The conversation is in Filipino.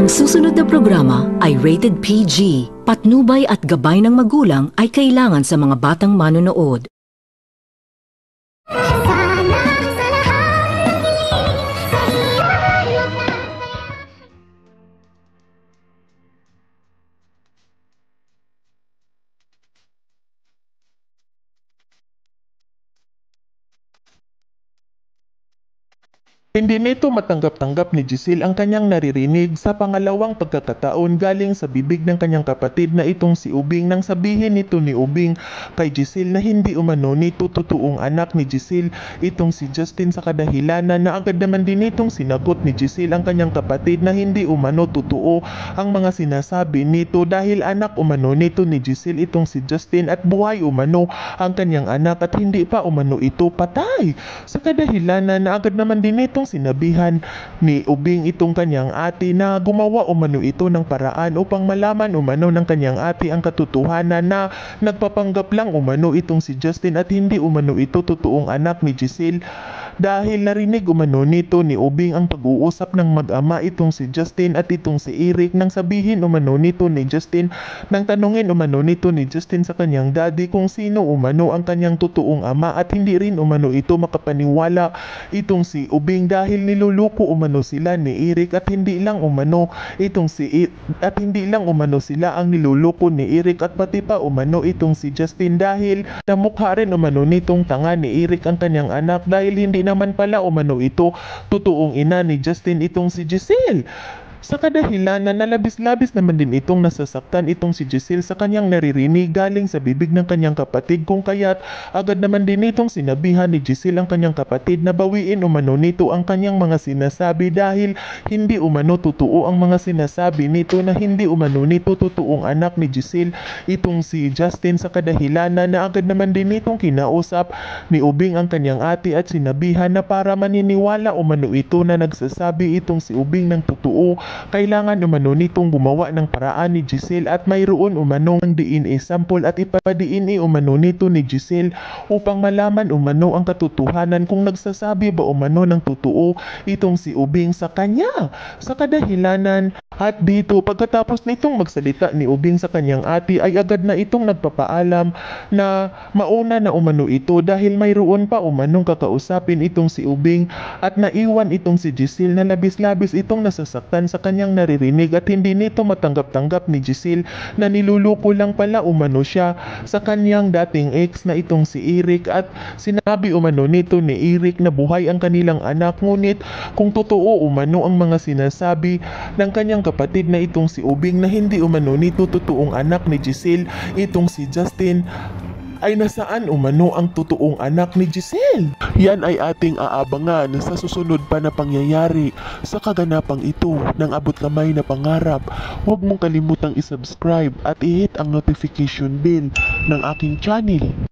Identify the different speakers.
Speaker 1: Ang susunod na programa ay rated PG. Patnubay at gabay ng magulang ay kailangan sa mga batang manonood.
Speaker 2: Hindi nito matanggap-tanggap ni Giselle ang kanyang naririnig sa pangalawang pagkakataon galing sa bibig ng kanyang kapatid na itong si Ubing nang sabihin nito ni Ubing kay Giselle na hindi umano nito totoong anak ni Giselle itong si Justin sa kadahilanan na agad naman din itong sinagot ni Giselle ang kanyang kapatid na hindi umano totoo ang mga sinasabi nito dahil anak umano nito ni Giselle itong si Justin at buhay umano ang kanyang anak at hindi pa umano ito patay. Sa kadahilanan na agad naman din itong sinabihan ni Ubing itong kanyang ate na gumawa umano ito ng paraan upang malaman umano ng kanyang ate ang katotohanan na nagpapanggap lang umano itong si Justin at hindi umano ito totoong anak ni Giselle dahil narinig umano nito ni Ubing ang pag-uusap ng mag-ama itong si Justin at itong si Eric nang sabihin umano nito ni Justin nang tanungin umano nito ni Justin sa kanyang daddy kung sino umano ang kanyang totoong ama at hindi rin umano ito makapaniwala itong si Ubing dahil niluluko umano sila ni Eric at hindi lang umano sila ang niluluko ni Eric at pati pa umano itong si Justin dahil namukha rin umano nitong tanga ni Eric ang kanyang anak dahil hindi naman pala umano ito totoong ina ni Justin itong si Giselle. Sa kadahilanan na labis-labis naman din itong nasasaktan itong si Giselle sa kanyang naririnig galing sa bibig ng kanyang kapatid kung kaya't agad naman din itong sinabihan ni Giselle ang kanyang kapatid na bawiin umano nito ang kanyang mga sinasabi dahil hindi umano totoo ang mga sinasabi nito na hindi umano nito totoong anak ni Giselle itong si Justin sa kadahilanan na agad naman din itong kinausap ni Ubing ang kanyang ate at sinabihan na para maniniwala umano ito na nagsasabi itong si Ubing ng totoo kailangan umano nitong gumawa ng paraan ni Giselle at mayroon umano ng DNA sample at ipapa-DNA umano nito ni Giselle upang malaman umano ang katotohanan kung nagsasabi ba umano ng totoo itong si Ubing sa kanya. Sa kadahilanan at dito pagkatapos nitong magsalita ni Ubing sa kanyang ate ay agad na itong nagpapaalam na mauna na umano ito dahil mayroon pa umanong kakausapin itong si Ubing at naiwan itong si Giselle na labis-labis itong nasasaktan sa kanyang naririnig at hindi nito matanggap-tanggap ni Giselle na niluluko lang pala umano siya sa kanyang dating ex na itong si Eric at sinabi umano nito ni Eric na buhay ang kanilang anak ngunit kung totoo umano ang mga sinasabi ng kanyang kapatid na itong si Ubing na hindi umano nito totoong anak ni Giselle itong si Justin ay nasaan umano ang totoong anak ni Giselle. Yan ay ating aabangan sa susunod pa na pangyayari sa kaganapang ito ng abot kamay na pangarap. Huwag mong kalimutang isubscribe at i-hit ang notification bell ng aking channel.